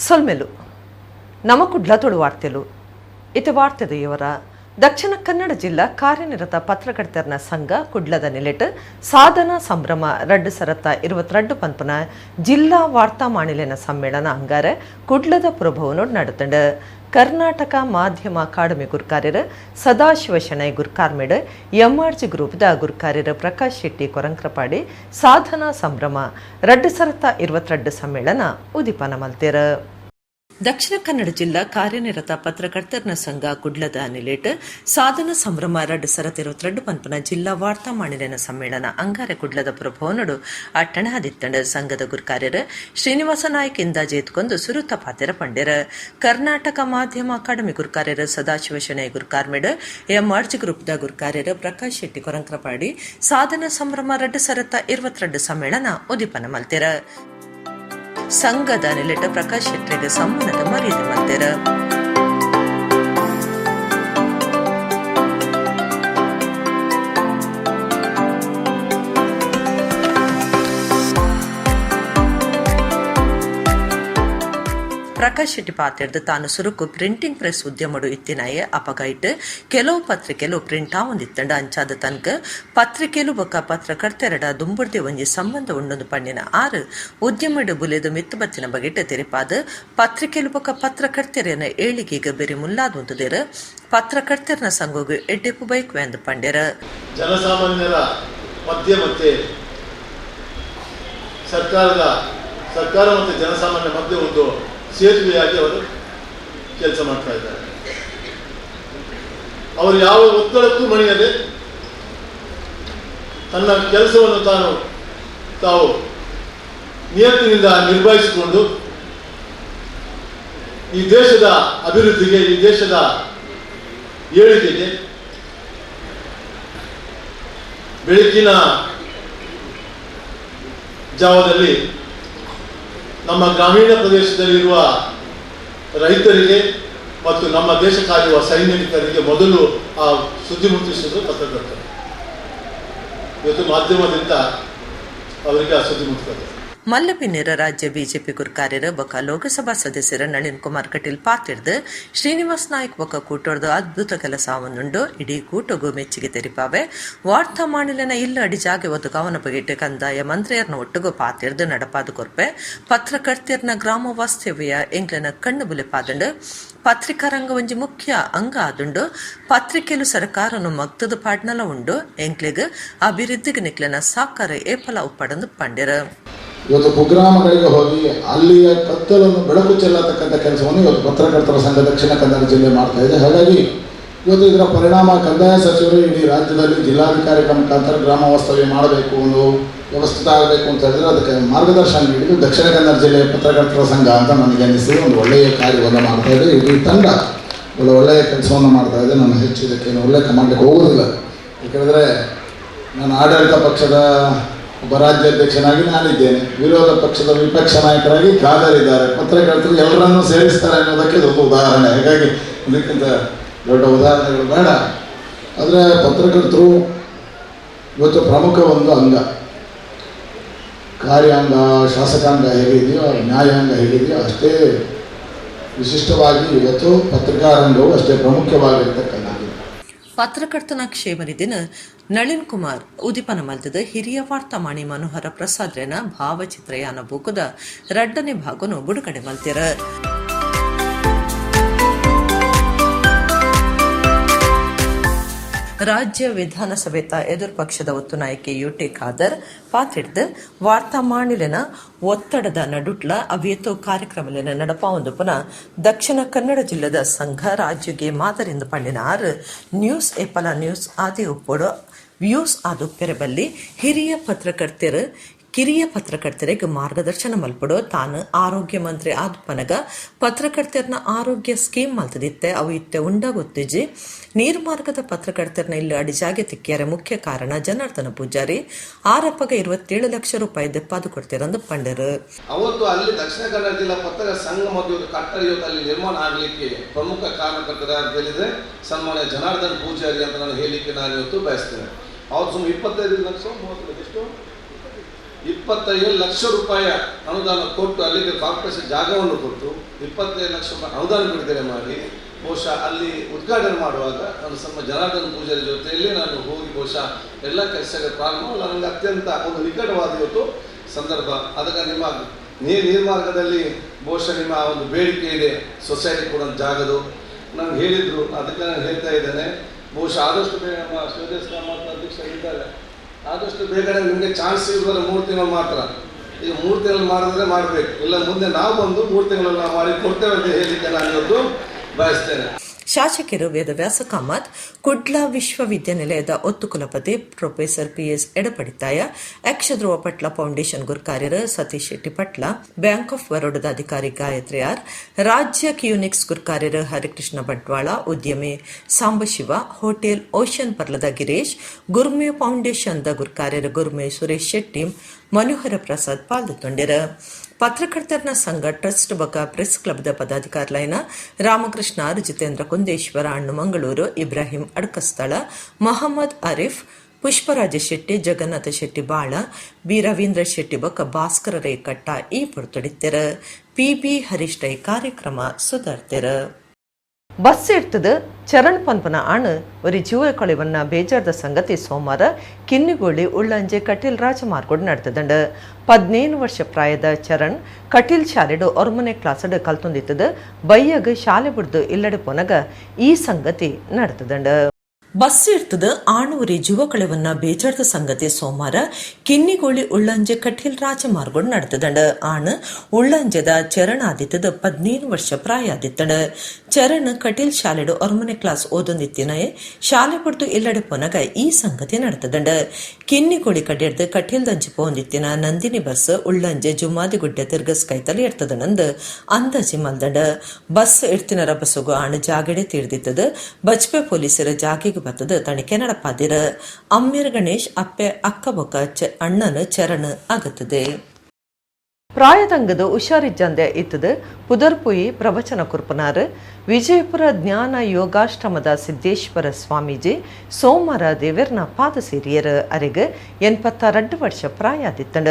ಸೊಲ್ಮೆಲು ನಮ್ಮ ಕುಡ್ಲ ತುಳು ವಾರ್ತೆಲು ಇದು ವಾರ್ತೆದು ಇವರ ದಕ್ಷಿಣ ಕನ್ನಡ ಜಿಲ್ಲಾ ಕಾರ್ಯನಿರತ ಪತ್ರಕರ್ತರ ಸಂಘ ಕುಡ್ಲದ ನೆಲೆಟ್ ಸಾಧನಾ ಸಂಭ್ರಮ 2022 ಪನ್ಪನ ಜಿಲ್ಲಾ ವಾರ್ತಾ ಮಾಣಿಲಿನ ಸಮ್ಮೇಳನ ಅಂಗಾರೆ ಕುಡ್ಲದ ಪುರಭವನೋಡ್ ನಡುತ್ತಂಡು ಕರ್ನಾಟಕ ಮಾಧ್ಯಮ ಅಕಾಡೆಮಿ ಗುರ್ಕಾರ್ಯರು ಸದಾಶಿವ ಶೆಣೈ ಗುರ್ಕಾರ್ಮೇಡ್ ಎಂಆರ್ಜಿ ಗ್ರೂಪ್ದ ಗುರ್ಕಾರ್ಯರು ಪ್ರಕಾಶ್ ಶೆಟ್ಟಿ ಕೊರಂಕ್ರಪಾಡಿ ಸಾಧನಾ ಸಂಭ್ರಮ 2022 ಸಮ್ಮೇಳನ ಉದಿಪನ ಮಲ್ತೇರು. ದಕ್ಷಿಣ ಕನ್ನಡ ಜಿಲ್ಲಾ ಕಾರ್ಯನಿರತ ಪತ್ರಕರ್ತರ ಸಂಘ ಕುಡ್ಲದ ನಿಲೇಟ್ ಸಾಧನ ಸಂಭ್ರಮ 2022 ಪನ್ಪನ ಜಿಲ್ಲಾ ವಾರ್ತಾ ಮಾಣಿಲಿನ ಸಮ್ಮೇಳನ ಅಂಗಾರೆ ಕುಡ್ಲದ ಪುರಭವನಡು ಅಟ್ಟಣ ಹದಿತ್ತಂಡ ಸಂಘದ ಗುರ್ಕಾರ್ಯರು ಶ್ರೀನಿವಾಸ ನಾಯ್ಕ ಇಂದ ಜೇತ್ಕೊಂದು ಸುರುತ ಪಾತೆರ ಪಂಡ್ಯರ ಕರ್ನಾಟಕ ಮಾಧ್ಯಮ ಅಕಾಡೆಮಿ ಗುರ್ಕಾರ್ಯರು ಸದಾಶಿವ ಶೆಣೈ ಗುರ್ಕಾರ್ಮೇಡ್ ಎಂಆರ್ಜಿ ಗ್ರೂಪ್ದ ಗುರ್ಕಾರ್ಯರು ಪ್ರಕಾಶ್ ಶೆಟ್ಟಿ ಕೊರಂಕ್ರಪಾಡಿ ಸಾಧನ ಸಂಭ್ರಮ 2022 ಸಮ್ಮೇಳನ ಉದಿಪನ ಮಲ್ತೆರ. ಸಂಘದ ನೆಲೆಟ ಪ್ರಕಾಶ್ ಶೆಟ್ಟಿಗೆ ಸಮ್ಮಾನದ ಮರ್ಯಾದೆ ಮಾಡ್ತಾರೆ. ಪ್ರಕಾಶ್ ಶೆಟ್ಟಿ ಪಾತೆರ್ದು ತಾನು ಸುರುಕು ಪ್ರಿಂಟಿಂಗ್ ಪ್ರೆಸ್ ಉದ್ಯಮಡು ಇತ್ತಿನಾಯೆ ಅಪಗೈಟ್ ಕೆಲವು ಪತ್ರಿಕೆಲು ಪ್ರಿಂಟ್ ಆವೊಂದಿತ್ತಂಡ ಅಂಚಾದ ತನಕ ಪತ್ರಿಕೆಲು ಬೊಕ್ಕ ಪತ್ರಕರ್ತೆರಡ ದುಂಬುರ್ದೆ ಒಂಜಿ ಸಂಬಂಧ ಉಂಡೊಂದು ಪಣ್ಣಿನ ಆರು ಉದ್ಯಮಡು ಬುಲೆದು ಮಿತ್ತು ಬತ್ತಿನ ಬಗೆಟ್ ತೆರಿಪಾದ ಪತ್ರಿಕೆಲು ಬೊಕ್ಕ ಪತ್ರಕರ್ತೆರನ ಏಳಿಗೆಗೆ ಬೆರಿ ಮುಲ್ಲಾದುಂತುದೇರ ಪತ್ರಕರ್ತೆರನ ಸಂಘಗೂ ಎಡ್ಡೆಪ್ಪು ಬೈಕ್ ವೆಂದು ಪಂಡ್ಯರ. ಜನಸಾಮಾನ್ಯರ ಮಧ್ಯ ಮತ್ತೆ ಸರ್ಕಾರ ಮತ್ತು ಜನಸಾಮಾನ್ಯ ಮಧ್ಯೆ ಒಂದು ಸೇತುವೆಯಾಗಿ ಅವರು ಕೆಲಸ ಮಾಡ್ತಾ ಇದ್ದಾರೆ. ಅವರು ಯಾವ ಒತ್ತಡಕ್ಕೂ ಮಣಿಯದೆ ತನ್ನ ಕೆಲಸವನ್ನು ತಾವು ನಿಯತ್ತಿನಿಂದ ನಿರ್ವಹಿಸಿಕೊಂಡು ಈ ದೇಶದ ಅಭಿವೃದ್ಧಿಗೆ, ಈ ದೇಶದ ಏಳಿಗೆಗೆ ಬೆಳಕಿನ ಜಾವದಲ್ಲಿ ನಮ್ಮ ಗ್ರಾಮೀಣ ಪ್ರದೇಶದಲ್ಲಿರುವ ರೈತರಿಗೆ ಮತ್ತು ನಮ್ಮ ದೇಶ ಕಾಯುವ ಸೈನಿಕರಿಗೆ ಮೊದಲು ಆ ಸುದ್ದಿ ಮುಟ್ಟಿಸುವುದು ಪತ್ರಕರ್ತರು. ಇವತ್ತು ಮಾಧ್ಯಮದಿಂದ ಅವರಿಗೆ ಆ ಸುದ್ದಿ ಮುಟ್ಟುತ್ತದೆ. ಮಲ್ಲಪಿನ್ನೇರ ರಾಜ್ಯ ಬಿಜೆಪಿ ಗುರ್ಕಾರ್ಯರ ಬೊಕ್ಕ ಲೋಕಸಭಾ ಸದಸ್ಯರ ನಳಿನ್ ಕುಮಾರ್ ಕಟೀಲ್ ಪಾತಿರ್ದು ಶ್ರೀನಿವಾಸ್ ನಾಯ್ಕ್ ಬೊಕ್ಕ ಕೂಟೋರ್ದು ಅದ್ಭುತ ಕೆಲಸ ಅವನುಂಡು ಇಡೀ ಕೂಟಗೂ ಮೆಚ್ಚುಗೆ ತೆರಿಪಾವೆ. ವಾರ್ತಾ ಮಾಣಿಲಿನ ಇಲ್ಲ ಅಡಿಜಾಗೆ ಒಂದು ಗಮನ ಬಗೆಟ್ಟು ಕಂದಾಯ ಮಂತ್ರಿಯರ್ನ ಒಟ್ಟುಗೂ ಪಾತಿರ್ದು ನಡಪಾದು ಕೊರ್ಪೆ ಪತ್ರಕರ್ತೆಯರ್ನ ಗ್ರಾಮ ವಾಸ್ತವ್ಯ ಎಂಗ್ಲನ ಕಣ್ಣು ಬುಲೆ ಪಾದಂಡು ಪತ್ರಿಕಾ ರಂಗ ಒಂಜಿ ಮುಖ್ಯ ಅಂಗ ಆದುಂಡು ಪತ್ರಿಕೆಲು ಸರ್ಕಾರನು ಮಗ್ತದ ಪಾಡ್ನಲ ಉಂಡು ಎಂಕ್ಲೆಗ್ ಅಭಿವೃದ್ಧಿಗೆ ನಿಕ್ಲೆನ ಸಾಕಾರ ಏಪಲ ಉಪ್ಪಡಂದು ಪಂಡ್ಯರ. ಇವತ್ತು ಕುಗ್ರಾಮಗಳಿಗೆ ಹೋಗಿ ಅಲ್ಲಿಯ ಕತ್ತಲನ್ನು ಬೆಳಕು ಚೆಲ್ಲತಕ್ಕಂಥ ಕೆಲಸವನ್ನು ಇವತ್ತು ಪತ್ರಕರ್ತರ ಸಂಘ ದಕ್ಷಿಣ ಕನ್ನಡ ಜಿಲ್ಲೆ ಮಾಡ್ತಾ ಇದೆ. ಹಾಗಾಗಿ ಇವತ್ತು ಇದರ ಪರಿಣಾಮ ಕಂದಾಯ ಸಚಿವರು ಇಡೀ ರಾಜ್ಯದಲ್ಲಿ ಜಿಲ್ಲಾಧಿಕಾರಿಗಳ ಮುಖಾಂತರ ಗ್ರಾಮ ವಾಸ್ತವ್ಯ ಮಾಡಬೇಕು, ಒಂದು ವ್ಯವಸ್ಥಿತ ಆಗಬೇಕು ಅಂತ ಹೇಳಿದ್ರೆ ಅದಕ್ಕೆ ಮಾರ್ಗದರ್ಶನ ನೀಡಿದ್ದು ದಕ್ಷಿಣ ಕನ್ನಡ ಜಿಲ್ಲೆಯ ಪತ್ರಕರ್ತರ ಸಂಘ ಅಂತ ನನಗೆ ಅನ್ನಿಸಿದೆ. ಒಂದು ಒಳ್ಳೆಯ ಕಾರ್ಯವನ್ನು ಮಾಡ್ತಾ ಇದೆ. ಇಡೀ ತಂಡ ಒಳ್ಳೆಯ ಕೆಲಸವನ್ನು ಮಾಡ್ತಾ ಇದೆ. ನಾನು ಹೆಚ್ಚು ಇದಕ್ಕೇನು ಉಲ್ಲೇಖ ಮಾಡಲಿಕ್ಕೆ ಹೋಗೋದಿಲ್ಲ. ಯಾಕೆಂದರೆ ನಾನು ಆಡಳಿತ ಪಕ್ಷದ ಒಬ್ಬ ರಾಜ್ಯಾಧ್ಯಕ್ಷನಾಗಿ ನಾನಿದ್ದೇನೆ, ವಿರೋಧ ಪಕ್ಷದ ವಿಪಕ್ಷ ನಾಯಕರಾಗಿ ಕಾದರಿದ್ದಾರೆ, ಪತ್ರಕರ್ತರು ಎಲ್ಲರನ್ನೂ ಸೇರಿಸ್ತಾರೆ ಅನ್ನೋದಕ್ಕೆ ಇದೊಂದು ಉದಾಹರಣೆ. ಹಾಗಾಗಿ ಇದಕ್ಕಿಂತ ದೊಡ್ಡ ಉದಾಹರಣೆಗಳು ಬೇಡ. ಆದರೆ ಪತ್ರಕರ್ತರು ಇವತ್ತು ಪ್ರಮುಖ ಒಂದು ಅಂಗ. ಕಾರ್ಯಾಂಗ, ಶಾಸಕಾಂಗ ಹೇಗಿದೆಯೋ, ನ್ಯಾಯಾಂಗ ಹೇಗಿದೆಯೋ ಅಷ್ಟೇ ವಿಶಿಷ್ಟವಾಗಿ ಇವತ್ತು ಪತ್ರಿಕಾರಂಗವು ಅಷ್ಟೇ ಪ್ರಮುಖವಾಗಿರ್ತಕ್ಕಂಥ ಪತ್ರಕರ್ತನ ಕ್ಷೇಮನಿ ದಿನ ನಳಿನ್ ಕುಮಾರ್ ಉದಿಪನ ಮಲ್ತದ ಹಿರಿಯ ವಾರ್ತಾಮಾಣಿ ಮನೋಹರ ಪ್ರಸಾದ್ರೇನ ಭಾವಚಿತ್ರಯಾನ ಬೂಕುದ 2ನೇ ಭಾಗನು ಬಿಡುಗಡೆ ಮಲ್ತಿರ. ರಾಜ್ಯ ವಿಧಾನಸಭೆತ ಎದುರು ಪಕ್ಷದ ಒತ್ತು ನಾಯಕಿ ಯುಟಿ ಖಾದರ್ ಪಾತಿಡ್ದು ವಾರ್ತಾ ಮಾಣಿಲಿನ ಒತ್ತಡದ ನಡುಟ್ಲ ಅವಿಯತ್ತು ಕಾರ್ಯಕ್ರಮಲಿನ ನಡಪಾವೊಂದು ಪುನಃ ದಕ್ಷಿಣ ಕನ್ನಡ ಜಿಲ್ಲೆದ ಸಂಘ ರಾಜ್ಯಗೆ ಮಾದರಿಂದ ಪಂಡಿನ ಆರು ನ್ಯೂಸ್ ಏಪಲ ನ್ಯೂಸ್ ಆದಿ ಉಪ್ಪೊಡು ವ್ಯೂಸ್ ಆದು ಪೆರಬಲ್ಲಿ ಕಿರಿಯ ಪತ್ರಕರ್ತರಿಗೆ ಮಾರ್ಗದರ್ಶನ ಮಲ್ಪಡೋ ತಾನು ಆರೋಗ್ಯ ಮಂತ್ರಿ ಆದ್ಪನಗ ಪತ್ರಕರ್ತೆರ್ನ ಆರೋಗ್ಯ ಸ್ಕೀಮ್ ಮಲ್ತದಿತ್ತೆ ಅವು ಇತ್ತೆ ಉಂಡಾಗುತ್ತಿಜಿ ನೀರ್ಮಾರ್ಗದ ಪತ್ರಕರ್ತರನ್ನ ಇಲ್ಲಿ ಅಡಿಜಾಗೆ ತಿಕ್ಕ್ಯಾರ. ಮುಖ್ಯ ಕಾರಣ ಜನಾರ್ದನ ಪೂಜಾರಿ ಆರಪ್ಪಗ 27 ಲಕ್ಷ ರೂಪಾಯಿ ದೆಪ್ಪಾದು ಕೊಡ್ತೀರಂದು ಪಂಡರು. ಅವತ್ತು ಅಲ್ಲಿ ದಕ್ಷಿಣ ಕನ್ನಡ ಜಿಲ್ಲಾ ಪತ್ರಕರ್ತರ ಸಂಘ ಮತ್ತು ಕಟ್ಟಡ ಇವತ್ತು ಅಲ್ಲಿ ನಿರ್ಮಾಣ ಆಗಲಿಕ್ಕೆ ಪ್ರಮುಖ ಕಾರಣಕರ್ತರಾಗಿದ್ದರೆ ಸನ್ಮಾನ್ಯ ಜನಾರ್ದನ ಪೂಜಾರಿ ಅಂತ ನಾನು ಹೇಳಿಕ್ಕೆ ನಾನು ಇವತ್ತು ಬಯಸ್ತೇನೆ. ಅವ್ರು ಸುಮ್ಮನೆ 25 ಲಕ್ಷ 30 ಲಕ್ಷ ಎಷ್ಟು 27 ಲಕ್ಷ ರೂಪಾಯಿ ಅನುದಾನ ಕೊಟ್ಟು ಅಲ್ಲಿಗೆ ಕಾರ್ಪೊರೇಷನ್ ಜಾಗವನ್ನು ಕೊಟ್ಟು 25 ಲಕ್ಷ ರೂಪಾಯಿ ಅನುದಾನ ಬಿಡುಗಡೆ ಮಾಡಿ ಬಹುಶಃ ಅಲ್ಲಿ ಉದ್ಘಾಟನೆ ಮಾಡುವಾಗ ನಾನು ನಮ್ಮ ಜನಾರ್ದನ ಪೂಜಾರಿ ಜೊತೆಯಲ್ಲಿ ನಾನು ಹೋಗಿ ಬಹುಶಃ ಎಲ್ಲ ಕೆಲಸಗಳ ಪ್ರಾರಂಭ ನನಗೆ ಅತ್ಯಂತ ಒಂದು ನಿಕಟವಾದ ಇವತ್ತು ಸಂದರ್ಭ. ಅದಕ್ಕೆ ನಿಮ್ಮ ನೀರ್ಮಾರ್ಗದಲ್ಲಿ ಬಹುಶಃ ನಿಮ್ಮ ಒಂದು ಬೇಡಿಕೆ ಇದೆ, ಸೊಸೈಟಿ ಕೂಡ ಜಾಗದು ನನಗೆ ಹೇಳಿದರು. ಅದಕ್ಕೆ ನಾನು ಹೇಳ್ತಾ ಇದ್ದೇನೆ, ಬಹುಶಃ ಆದಷ್ಟು ಬೇಗ ನಮ್ಮ ಶ್ರೀದೇಶ್ ಕಾಮತ್ ಅಧ್ಯಕ್ಷರಿದ್ದಾರೆ, ಆದಷ್ಟು ಬೇಗನೆ ನಿಮಗೆ ಚಾನ್ಸ್ ಇರೋದ್ರೆ 3 ತಿಂಗಳು ಮಾತ್ರ. ಈಗ 3 ತಿಂಗಳು ಮಾಡಿದ್ರೆ ಮಾಡಬೇಕು, ಇಲ್ಲ ಮುಂದೆ ನಾವು ಬಂದು 3 ತಿಂಗಳು ಮಾಡಿ ಕೊಡ್ತೇವೆ ಅಂತ ಹೇಳಿದ್ದೆ ನಾನು ಇವತ್ತು ಬಯಸ್ತೇನೆ. ಶಾಸಕರು ವೇದವ್ಯಾಸ ಕಾಮತ್, ಕುಡ್ಲಾ ವಿಶ್ವವಿದ್ಯಾನಿಲಯದ ಒತ್ತು ಕುಲಪತಿ professor PS Edapadithaya, Yakshadhruva Patla foundation ಗುರ್ಕಾರ್ಯರ ಸತೀಶ್ ಶೆಟ್ಟಿ ಪಟ್ಲ, ಬ್ಯಾಂಕ್ ಆಫ್ ಬರೋಡದ ಅಧಿಕಾರಿ ಗಾಯತ್ರಿ ಆರ್, ರಾಜ್ಯ ಕ್ಯೂನಿಕ್ಸ್ ಗುರ್ಕಾರ್ಯರ ಹರಿಕೃಷ್ಣ ಬಂಟ್ವಾಳ, ಉದ್ಯಮಿ ಸಾಂಬಶಿವ, ಹೋಟೆಲ್ ಓಷನ್ ಪರ್ಲದ ಗಿರೀಶ್, ಗುರ್ಮೆ ಫೌಂಡೇಶನ್ದ ಗುರ್ಕಾರ್ಯರ ಗುರ್ಮೆ ಸುರೇಶ್ ಶೆಟ್ಟಿ, ಮನೋಹರ ಪ್ರಸಾದ್ ಪಾಲ್ಗೊಂಡಿರ. ಪತ್ರಕರ್ತರ ಸಂಘ ಟ್ರಸ್ಟ್ ಬಕ ಪ್ರೆಸ್ ಕ್ಲಬ್ದ ಪದಾಧಿಕಾರಿಲೈನ ರಾಮಕೃಷ್ಣ ಜಿತೇಂದ್ರ ಕುಂದೇಶ್ವರ ಅಣ್ಣು ಮಂಗಳೂರು, ಇಬ್ರಾಹಿಂ ಅಡ್ಕಸ್ಥಳ, ಮೊಹಮ್ಮದ್ ಆರಿಫ್, ಪುಷ್ಪರಾಜ ಶೆಟ್ಟಿ, ಜಗನ್ನಾಥ ಶೆಟ್ಟಿ ಬಾಳ, ಬಿ ರವೀಂದ್ರ ಶೆಟ್ಟಿ ಬಕ ಭಾಸ್ಕರ ರೇಕಟ್ಟ ಈ ಪುರ್ತೊಡಿತ್ತೆರ. PB ಹರೀಶ್ ರೈ ಕಾರ್ಯಕ್ರಮ ಸುಧಾರ್ತೆರ. ಬಸ್ ಇರ್ತದ ಚರಣ್ ಪನ್ಪನ ಆಣ್ ಒರಿ ಜೀವ ಕೊಳೆವನ್ನ ಬೇಜಾರ್ದ ಸಂಗತಿ ಸೋಮವಾರ ಕಿನ್ನಿಗೋಳಿ ಉಳ್ಳಂಜೆ ಕಟೀಲ್ ರಾಜಮಾರ್ಗೋಡ್ ನಡೆತದಂಡ. 17 ವರ್ಷ ಪ್ರಾಯದ ಚರಣ್ ಕಟೀಲ್ ಶಾಲೆಡು ಒರ್ಮನೆ ಕ್ಲಾಸಡ್ ಕಲ್ತೊಂದಿತ್ತದ ಬೈಯಗ ಶಾಲೆ ಬಿಡ್ದು ಇಲ್ಲಡೆ ಪೊನಗ ಈ ಸಂಗತಿ ನಡೆತದಂಡ. ಬಸ್ ಇರ್ತದ ಆಣೂರಿ ಜುವಕಳೆವನ್ನ ಬೇಜಾರ್ದ ಸಂಗತಿ ಸೋಮವಾರ ಕಿನ್ನಿಗೋಳಿ ಉಳ್ಳಂಜೆ ಕಟೀಲ್ ರಾಜಮಾರ್ಗೋಡ್ ನಡೆತದಂಡ. ಆಣ್ ಉಳ್ಳಂಜದ ಚರಣ್ ಆದಿತ್ತದ 17 ವರ್ಷ ಪ್ರಾಯ ಆದಿತ್ತಡ. ಚರಣ್ ಕಟೀಲ್ ಶಾಲೆಡು ಒರ್ಮನೆ ಕ್ಲಾಸ್ ಓದೊಂದಿತ್ತಿನ ಶಾಲೆ ಬಿಡ್ದು ಇಲ್ಲಡೆ ಪೊನಗ ಈ ಸಂಗತಿ ನಡೆತದಂಡ. ಕಿನ್ನಿಗೋಳಿ ಕಡೆರ್ದು ಕಟೀಲ್ ದಂಜಿ ಪೋಂದಿತ್ತಿನ ನಂದಿನಿ ಬಸ್ ಉಳ್ಳಂಜೆ ಜುಮ್ಮಾದಿಗುಡ್ಡೆ ತಿರ್ಗಸ್ ಕೈತಲಿ ಇರ್ತದನಂದು ಅಂದಾಜಿ ಮಲ್ದಂಡ. ಬಸ್ ಇರ್ತಿನರ ಬಸ್ಸುಗು ಆಣ್ ಜಾಗಡೆ ತೀರ್ದಿತ್ತದ. ಬಜ್ಪೆ ಪೊಲೀಸರ ಜಾಗಿಗೆ ಬತ್ತದ ತನಿಖೆ ನಡಪಾದಿರ. ಅಮ್ಮೇರ್ ಗಣೇಶ್ ಅಪ್ಪೆ ಅಕ್ಕಬೊಕ್ಕ ಅಣ್ಣನ ಚರಣ ಆಗತ್ತದೆ. ಪ್ರಾಯದಂಗದ ಹುಷಾರಿಜ್ಜಂದೆ ಇತ್ತದ ಪುದರ್ಪುಯಿ ಪ್ರವಚನ ಕುರ್ಪನಾರ್ ವಿಜಯಪುರ ಜ್ಞಾನ ಯೋಗಾಶ್ರಮದ ಸಿದ್ದೇಶ್ವರ ಸ್ವಾಮೀಜಿ ಸೋಮವಾರ ದೇವರ್ನ ಪಾದ ಸೇರಿಯರ ಅರೆಗೆ 82 ವರ್ಷ ಪ್ರಾಯ ಆದಿತ್ತಂಡ.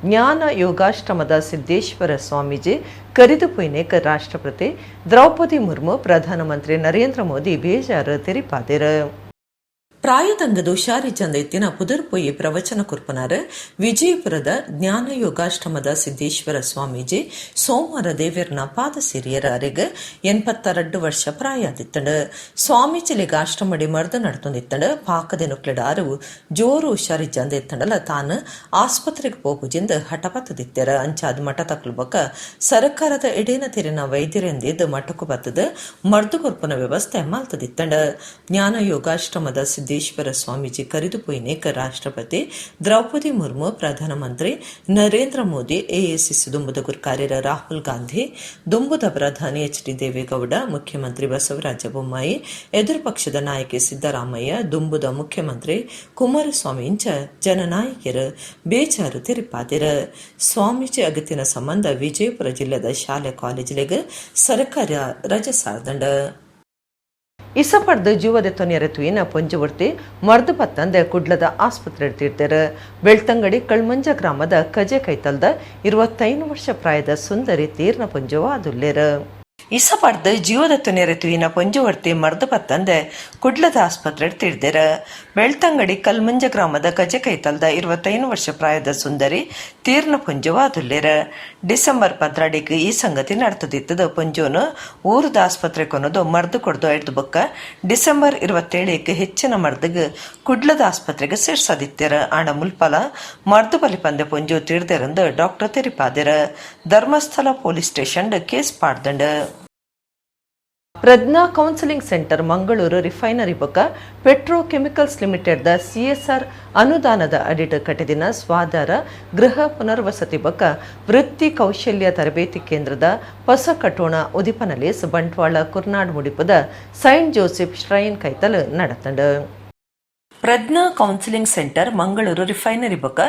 ಜ್ಞಾನ ಯೋಗಾಶ್ರಮದ ಸಿದ್ದೇಶ್ವರ ಸ್ವಾಮೀಜಿ ಕರಿದು ಪುಯ್ನೇಕ ರಾಷ್ಟ್ರಪತಿ ದ್ರೌಪದಿ ಮುರ್ಮು, ಪ್ರಧಾನಮಂತ್ರಿ ನರೇಂದ್ರ ಮೋದಿ ಬೇಜಾರು ತೆರಿಪಾದಿರ. ಪ್ರಾಯದಂಗದ ಹುಷಾರಿಜ್ಜಂದ ಇತ್ತಿನ ಪುದರ್ಪೊಯ್ಯಿ ಪ್ರವಚನ ಕುರ್ಪನಾರ ವಿಜಯಪುರದ ಜ್ಞಾನ ಯೋಗಾಶ್ರಮದ ಸಿದ್ದೇಶ್ವರ ಸ್ವಾಮೀಜಿ ಸೋಮವಾರ ದೇವರ್ನ ಪಾದ ಸಿರಿಯರ ಅರೆಗೆ 82 ವರ್ಷ ಪ್ರಾಯ ಆದಿತ್ತಂಡ. ಸ್ವಾಮೀಜಿಲಿಗ ಆಶ್ರಮಡಿ ಮರ್ದ ನಡ್ತೊಂದಿತ್ತಂಡ. ಪಾಕದೆ ನುಕ್ಲೆಡ ಅರಿವು ಜೋರು ಹುಷಾರಿಜ್ಜಂದ ಇತ್ತಂಡಲ ತಾನು ಆಸ್ಪತ್ರೆಗೆ ಹೋಗುಜಿಂದ ಹಠಪತ್ತದಿತ್ತರ. ಅಂಚಾದ ಮಠ ತಕ್ಲು ಬಕ ಸರ್ಕಾರದ ಎಡೇನ ತೆರಿನ ವೈದ್ಯರೆಂದಿದ್ದು ಮಠಕ್ಕೂ ಬತ್ತದ ಮರ್ದು ಕೊರ್ಪನ ವ್ಯವಸ್ಥೆ ಮಲ್ತದಿತ್ತಂಡ. ಜ್ಞಾನ ಯೋಗಾಶ್ರಮದ ಸಿದ್ದೇಶ್ವರ ಸ್ವಾಮೀಜಿ ಕರೆದು ಪೊಯ್ನೇಕ ರಾಷ್ಟ್ರಪತಿ ದ್ರೌಪದಿ ಮುರ್ಮು, ಪ್ರಧಾನಮಂತ್ರಿ ನರೇಂದ್ರ ಮೋದಿ, AICC ದುಂಬುದ ಗುರ್ಕಾರ್ಯರ ರಾಹುಲ್ ಗಾಂಧಿ, ದುಂಬುದ ಪ್ರಧಾನಿ HD ದೇವೇಗೌಡ, ಮುಖ್ಯಮಂತ್ರಿ ಬಸವರಾಜ ಬೊಮ್ಮಾಯಿ, ಎದುರು ಪಕ್ಷದ ನಾಯಕಿ ಸಿದ್ದರಾಮಯ್ಯ, ದುಂಬುದ ಮುಖ್ಯಮಂತ್ರಿ ಕುಮಾರಸ್ವಾಮಿ ಇಂಚ ಜನನಾಯಕರು ಬೇಜಾರು ತೆರಿಪಾದಿರ. ಸ್ವಾಮೀಜಿ ಅಗತ್ಯನ ಸಂಬಂಧ ವಿಜಯಪುರ ಜಿಲ್ಲೆದ ಶಾಲೆ ಕಾಲೇಜಿಗೆ ಸರ್ಕಾರ ರಜೆ ಸಾರ್ದಂಡ. ಇಸಪಡ್ದು ಜೀವದ ತೊನೆಯರತುಯಿನ ಪೊಂಜುವರ್ತಿ ಮರ್ದು ಪತ್ತಂದೆ ಕುಡ್ಲದ ಆಸ್ಪತ್ರೆ ತೀರ್ತಾರೆ. ಬೆಳ್ತಂಗಡಿ ಕಳ್ಮಂಜ ಗ್ರಾಮದ ಕಜೆ ಕೈತಲ್ದ 25 ವರ್ಷ ಪ್ರಾಯದ ಸುಂದರಿ ತೀರ್ನ ಪೊಂಜುವ ಅದುಲ್ಲೇರ. ಇಸಪಡ್ದು ಜೀವದ ತೊನೆಯರತುಯಿನ ಪೊಂಜುವರ್ತಿ ಮರ್ದು ಪತ್ತಂದೆ ಕುಡ್ಲದ ಆಸ್ಪತ್ರೆ ತೀರ್ದೇರ. ಬೆಳ್ತಂಗಡಿ ಕಲ್ಮಂಜ ಗ್ರಾಮದ ಕಜೆ ಕೈತಲ್ದ 25 ವರ್ಷ ಪ್ರಾಯದ ಸುಂದರಿ ತೀರ್ನ ಪೊಂಜುವ ಅದುಲ್ಲೇರ. ಡಿಸೆಂಬರ್ 12 ಈ ಸಂಗತಿ ನಡೆತದಿತ್ತದ. ಪೊಂಜೋನು ಊರದ ಆಸ್ಪತ್ರೆ ಕೊನದು ಮರ್ದು ಕೊಡ್ದು ಐದು ಬೊಕ್ಕ ಡಿಸೆಂಬರ್ 27 ಹೆಚ್ಚಿನ ಮರ್ದಗ್ ಕುಡ್ಲದ ಆಸ್ಪತ್ರೆಗೆ ಸೇರ್ಸದಿತ್ತರ. ಆಣ ಮುಲ್ಪಲ ಮರ್ದು ಬಲಿಪಂದೆ ಪೊಂಜು ತೀರ್ದೇರಂದು ಡಾಕ್ಟರ್ ತೆರಿಪಾದಿರ. ಧರ್ಮಸ್ಥಳ ಪೊಲೀಸ್ ಸ್ಟೇಷನ್ ಕೇಸ್ ಪಾಡ್ದಂಡ. Prajna counselling centre Mangaluru refinery ಬೊಕ್ಕ ಪೆಟ್ರೋಕೆಮಿಕಲ್ಸ್ ಲಿಮಿಟೆಡ್ದ CSR ಅನುದಾನದ ಅಡಿಟ್ ಕಟದಿನ ಸ್ವಾಧಾರ ಗೃಹ ಪುನರ್ವಸತಿ ಬೊಕ್ಕ ವೃತ್ತಿ ಕೌಶಲ್ಯ ತರಬೇತಿ ಕೇಂದ್ರದ ಹೊಸ ಕಟೋಣ ಉದಿಪನಲೇಸ್ ಬಂಟ್ವಾಳ ಕುರ್ನಾಡ್ ಮುಡಿಪದ ಸೈಂಟ್ ಜೋಸೆಫ್ ಶ್ರೈನ್ ಕೈತಲ್ ನಡತಂಡ. Prajna counselling centre Mangaluru refinery ಬೊಕ್ಕ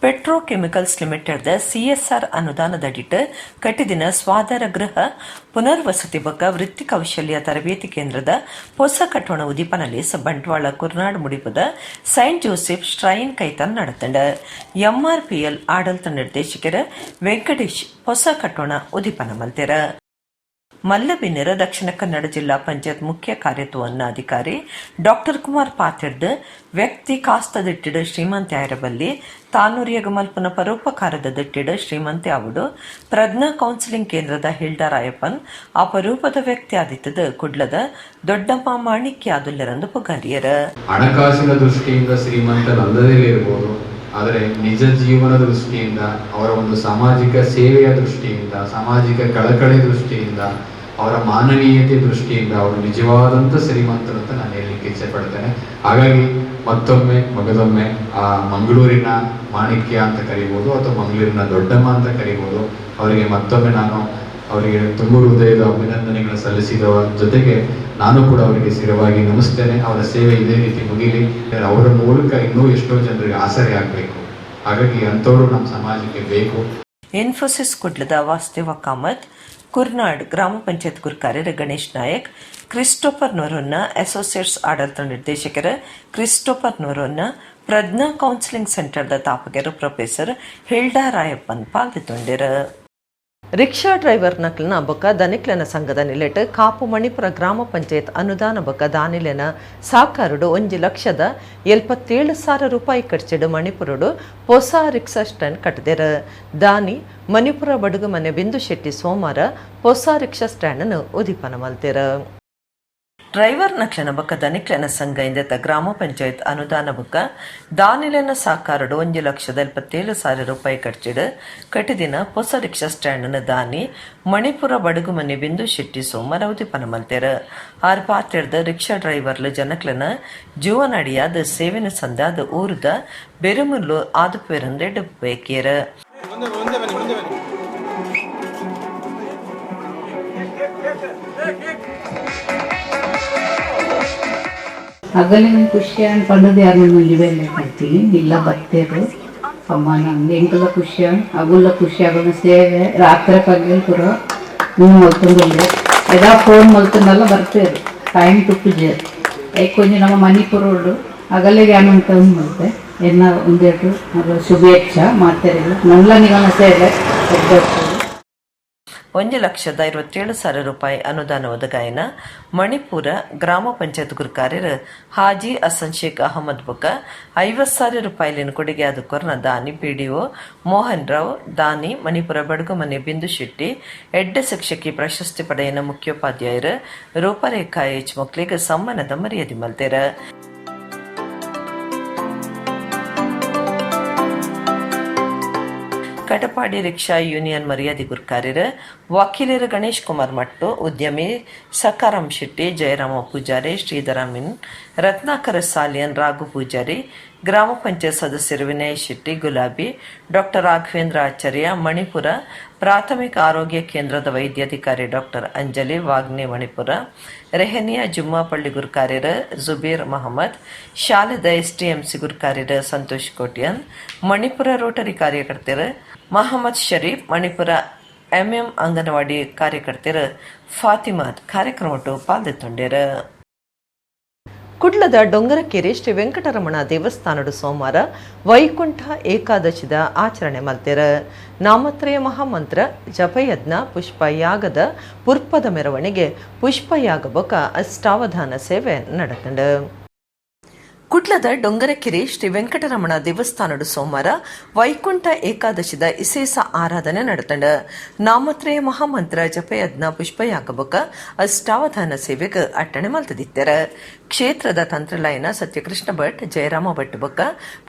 ಪೆಟ್ರೋಕೆಮಿಕಲ್ಸ್ ಲಿಮಿಟೆಡ್ ಸಿಎಸ್ಆರ್ ಅನುದಾನದಡಿಟ್ಟು ಕಟ್ಟಿದಿನ ಸ್ವಾಧಾರ ಗೃಹ ಪುನರ್ವಸತಿ ಬೊಕ್ಕ ವೃತ್ತಿ ಕೌಶಲ್ಯ ತರಬೇತಿ ಕೇಂದ್ರದ ಹೊಸ ಕಟ್ಟಡ ಉದಿಪನಲ್ಲಿ ಬಂಟ್ವಾಳ ಕುರ್ನಾಡ್ ಮುಡಿಪದ ಸೈಂಟ್ ಜೋಸೆಫ್ ಶ್ರೈನ್ ಕೈತನ್ ನಡೆತಂಡ ಎಂಆರ್ಪಿಎಲ್ ಆಡಳಿತ ನಿರ್ದೇಶಕರ ವೆಂಕಟೇಶ್ ಹೊಸ ಕಟ್ಟಡ ಉದಿಪನ ಮಲ್ತೆರ. ಮಲ್ಲಬಿನ್ನರ ದಕ್ಷಿಣ ಕನ್ನಡ ಜಿಲ್ಲಾ ಪಂಚಾಯತ್ ಮುಖ್ಯ ಕಾರ್ಯನಿರ್ವಹಣಾಧಿಕಾರಿ ಡಾಕ್ಟರ್ ಕುಮಾರ್ ಪಾತಿರ್ದ್ ವ್ಯಕ್ತಿ ಕಾಸ್ತದಿಟ್ಟಿಡು ಶ್ರೀಮಂತೆ ಆಯರಬಲ್ಲಿ ತಾನೂರಿಯಗ ಮಲ್ಪನ ಪರೋಪಕಾರದ ದಿಟ್ಟಿಡು ಶ್ರೀಮಂತೆ ಆವುಡು ಪ್ರಜ್ಞಾ ಕೌನ್ಸಿಲಿಂಗ್ ಕೇಂದ್ರದ ಹಿಲ್ಡಾ ರಾಯಪ್ಪನ್ ಅಪರೂಪದ ವ್ಯಕ್ತಿ ಆದಿತ್ತದ ಕುಡ್ಲದ ದೊಡ್ಡಮ್ಮ ಮಾಣಿಕ್ಯ ಆದುಲ್ಲರಂದು ಪುಗಾರಿಯರ. ಹಣಕಾಸಿನ ದೃಷ್ಟಿಯಿಂದ ಶ್ರೀಮಂತನಲ್ಲದೇ ಇರಬಹುದು, ಆದರೆ ನಿಜ ಜೀವನ ದೃಷ್ಟಿಯಿಂದ, ಅವರ ಒಂದು ಸಾಮಾಜಿಕ ಸೇವೆಯ ದೃಷ್ಟಿಯಿಂದ, ಸಾಮಾಜಿಕ ಕಳಕಳಿ ದೃಷ್ಟಿಯಿಂದ, ಅವರ ಮಾನವೀಯತೆ ದೃಷ್ಟಿಯಿಂದ ಅವರು ನಿಜವಾದಂಥ ಶ್ರೀಮಂತರಂತ ನಾನು ಹೇಳಲಿಕ್ಕೆ ಇಚ್ಛೆ ಪಡ್ತೇನೆ. ಹಾಗಾಗಿ ಮತ್ತೊಮ್ಮೆ ಮಗದೊಮ್ಮೆ ಆ ಮಂಗಳೂರಿನ ಮಾಣಿಕ್ಯ ಅಂತ ಕರಿಬೋದು ಅಥವಾ ಮಂಗಳೂರಿನ ದೊಡ್ಡಮ್ಮ ಅಂತ ಕರಿಬೋದು, ಅವರಿಗೆ ಮತ್ತೊಮ್ಮೆ ನಾನು ಅವರಿಗೆ ತುಂಬು ಹೃದಯದ ಅಭಿನಂದನೆಗಳನ್ನು ಸಲ್ಲಿಸಿದ ಜೊತೆಗೆ ನಾನು ಕೂಡ ಅವರಿಗೆ ಸ್ಥಿರವಾಗಿ ನಮಿಸ್ತೇನೆ. ಅವರ ಸೇವೆ ಇದೇ ರೀತಿ ಮುಗಿಲಿ, ಅವರ ಮೂಲಕ ಇನ್ನೂ ಎಷ್ಟೋ ಜನರಿಗೆ ಆಸರೆ ಆಗಬೇಕು. ಹಾಗಾಗಿ ಅಂಥವರು ನಮ್ಮ ಸಮಾಜಕ್ಕೆ ಬೇಕು. ಇನ್ಫೋಸಿಸ್ ಕುಡ್ಲದ ವಾಸ್ತವ ಕಾಮತ್, ಕುರ್ನಾಡ್ ಗ್ರಾಮ ಪಂಚಾಯತ್ ಗುರ್ಕಾರ್ಯರ ಗಣೇಶ್ ನಾಯಕ್, ಕ್ರಿಸ್ಟೋಫರ್ ನೋರೊನ್ನ ಅಸೋಸಿಯೇಟ್ಸ್ ಆಡಳಿತ ನಿರ್ದೇಶಕರ ಕ್ರಿಸ್ಟೋಫರ್ ನೋರೊನ್ನ, ಪ್ರಜ್ಞಾ ಕೌನ್ಸಿಲಿಂಗ್ ಸೆಂಟರ್ದ ತಾಪಗೆರು ಪ್ರೊಫೆಸರ್ ಹಿಲ್ಡಾ ರಾಯಪ್ಪನ್ ಪಾಲ್ಗೊಂಡಿರ. ರಿಕ್ಷಾ ಡ್ರೈವರ್ ನಕ್ಲನ ಬೊಕ್ಕ ದನಿಕ್ಲನ ಸಂಘದ ನಿಲೆಟ್ ಕಾಪು ಮಣಿಪುರ ಗ್ರಾಮ ಪಂಚಾಯತ್ ಅನುದಾನ ಬೊಕ್ಕ ದಾನಿಲೆನ ಸಾಕಾರುಡು 1,77,000 ರೂಪಾಯಿ ಖರ್ಚಿಡು ಮಣಿಪುರಡು ಹೊಸ ರಿಕ್ಷಾ ಸ್ಟ್ಯಾಂಡ್ ಕಟ್ಟಿದೆರ. ದಾನಿ ಮಣಿಪುರ ಬಡುಗು ಮನೆ ಬಿಂದು ಶೆಟ್ಟಿ ಸೋಮವಾರ ಹೊಸ ರಿಕ್ಷಾ ಸ್ಟ್ಯಾಂಡ್ ಉದಿಪನ ಮಲ್ತೆರ. ಡ್ರೈವರ್ ನಕ್ಲನ ಬೊಕ್ಕ ದನಿಕ್ಲನ ಸಂಘ ಇಂದೆತ ಗ್ರಾಮ ಪಂಚಾಯತ್ ಅನುದಾನ ಬೊಕ್ಕ ದಾನಿಲೆನ ಸಾಕಾರಡು 1,77,000 ರೂಪಾಯಿ ಖರ್ಚಿಡು ಕಟ್ಟಿದಿನ ಹೊಸ ರಿಕ್ಷಾ ಸ್ಟ್ಯಾಂಡ್ ದಾನಿ ಮಣಿಪುರ ಬಡುಗು ಮನೆ ಬಿಂದು ಶೆಟ್ಟಿ ಸೋಮವಾರ ಉದಿಪನ ಮಲ್ತೆರ. ಆರ್ ಪಾತ್ರದ ರಿಕ್ಷಾ ಡ್ರೈವರ್ಲು ಜನಕ್ಲನ ಜೀವನಡಿಯಾದ ಸೇವೆನ ಸಂದಾದ ಊರುದ ಬೆರುಮುಲ್ಲು ಆದುಪೇರಂದೆಡ್ ಬೇಕಿಯರ. ಹಗಲಿನ ಖುಷಿ ಅನ್ಕೊಂಡದ್ದು ಯಾರು ಮುಂಜಿ ಬೆಲೆ ಕಟ್ತೀವಿ ಇಲ್ಲ ಬರ್ತೇರು ಅಮ್ಮ ನಂಗೆ ಎಂಕಲ್ಲ ಖುಷಿ ಅಗುಲ್ಲ ಖುಷಿ ಆಗೋಣ ಸೇವೆ ರಾತ್ರಿ ಪಗ್ಗಲ್ ಪುರ ನೀವು ಮಲ್ತೊಂದಿಲ್ಲ ಎದಾ ಫೋನ್ ಮಲ್ತೊಂದೆಲ್ಲ ಬರ್ತೇರು ಟೈಮ್ ಟು ಪೂಜೆ ಕೊಂಚ ನಮ್ಮ ಮಣಿಪುರೋಡು ಅಗಲಿಗೆ ಯಾನಂತ ಮಲ್ತೆ ಎನ್ನ ಒಂದೆರಡು ಶುಭೇಚ್ಛ ಮಾತಾಡಿಲ್ಲ ನಲ್ಲ ನಿಗಮ ಸೇವೆ 1,57,000 ರೂಪಾಯಿ ಅನುದಾನ ಒದಗಾಯನ ಮಣಿಪುರ ಗ್ರಾಮ ಪಂಚಾಯತ್ ಗುರ್ಕಾರ್ಯರ ಹಾಜಿ ಹಸನ್ ಶೇಖ್ ಅಹಮದ್ ಬೊಕ್ಕ 50,000 ರೂಪಾಯಿಲಿನ ಕೊಡುಗೆ ಆದ ಕೊರ್ನ ದಾನಿ ಪಿಡಿಒ ಮೋಹನ್ ರಾವ್ ದಾನಿ ಮಣಿಪುರ ಬಡುಗು ಮನೆ ಬಿಂದು ಶೆಟ್ಟಿ ಎಡ್ಡೆ ಶಿಕ್ಷಕಿ ಪ್ರಶಸ್ತಿ ಪಡೆಯನ ಮುಖ್ಯೋಪಾಧ್ಯಾಯರ ರೂಪರೇಖಾ ಎಚ್ ಮಕ್ಳಿಗೆ ಸಮ್ಮಾನದ ಮರ್ಯಾದೆ ಮಲ್ತೆರ. ಕಟಪಾಡಿ ರಿಕ್ಷಾ ಯೂನಿಯನ್ ಮರ್ಯಾದೆ ಗುರ್ಕಾರ್ಯರ ವಕೀಲರ ಗಣೇಶ್ ಕುಮಾರ್ ಮಟ್ಟು, ಉದ್ಯಮಿ ಸಕಾರಾಮ್ ಶೆಟ್ಟಿ, ಜಯರಾಮ ಪೂಜಾರಿ, ಶ್ರೀಧರ ಮಿನ್, ರತ್ನಾಕರ ಸಾಲಿಯನ್, ರಾಘು ಪೂಜಾರಿ, ಗ್ರಾಮ ಪಂಚಾಯತ್ ಸದಸ್ಯರು ವಿನಯ್ ಶೆಟ್ಟಿ, ಗುಲಾಬಿ, ಡಾಕ್ಟರ್ ರಾಘವೇಂದ್ರ ಆಚಾರ್ಯ, ಮಣಿಪುರ ಪ್ರಾಥಮಿಕ ಆರೋಗ್ಯ ಕೇಂದ್ರದ ವೈದ್ಯಾಧಿಕಾರಿ ಡಾಕ್ಟರ್ ಅಂಜಲಿ ವಾಗ್ನೆ, ಮಣಿಪುರ ರೆಹನಿಯಾ ಜುಮ್ಮಾಪಳ್ಳಿ ಗುರ್ಕಾರ್ಯರ ಜುಬೀರ್ ಮಹಮ್ಮದ್, ಶಾಲೆದ ಎಸ್ಟಿಎಂಸಿ ಗುರ್ಕಾರ್ಯರ ಸಂತೋಷ್ ಕೋಟ್ಯನ್, ಮಣಿಪುರ ರೋಟರಿ ಕಾರ್ಯಕರ್ತರ ಮಹಮ್ಮದ್ ಶರೀಫ್, ಮಣಿಪುರ ಎಂಎಂ ಅಂಗನವಾಡಿ ಕಾರ್ಯಕರ್ತರ ಫಾತಿಮಾದ್ ಕಾರ್ಯಕ್ರಮಟ್ಟು ಪಾಲ್ಗೊಂಡಿರ. ಕುಡ್ಲದ ಡೊಂಗರಕೆರೆ ಶ್ರೀ ವೆಂಕಟರಮಣ ದೇವಸ್ಥಾನಡು ಸೋಮವಾರ ವೈಕುಂಠ ಏಕಾದಶಿದ ಆಚರಣೆ ಮಲ್ತೆರ. ನಾಮತ್ರಯ ಮಹಾಮಂತ್ರ ಜಪಯಜ್ಞ ಪುಷ್ಪಯಾಗದ ಪುರ್ಪದ ಮೆರವಣಿಗೆ ಪುಷ್ಪಯಾಗ ಬೊಕ ಅಷ್ಟಾವಧಾನ ಸೇವೆ ನಡೆತಂಡ. ಕುಡ್ಲದ ಡೊಂಗರಕೆರೆ ಶ್ರೀ ವೆಂಕಟರಮಣ ದೇವಸ್ಥಾನಡು ಸೋಮವಾರ ವೈಕುಂಠ ಏಕಾದಶಿದ ವಿಶೇಷ ಆರಾಧನೆ ನಡೆತಂಡ. ನಾಮತ್ರಯ ಮಹಾಮಂತ್ರ ಜಪಯಜ್ಞ ಪುಷ್ಪಯಾಗ ಬೊಕ ಅಷ್ಟಾವಧಾನ ಸೇವೆಗೆ ಅಟ್ಟಣೆ ಮಲ್ತದಿತ್ತರ. ಕ್ಷೇತ್ರದ ತಂತ್ರಲಾಯನ ಸತ್ಯಕೃಷ್ಣ ಭಟ್, ಜಯರಾಮ ಭಟ್ ಬೊಕ್ಕ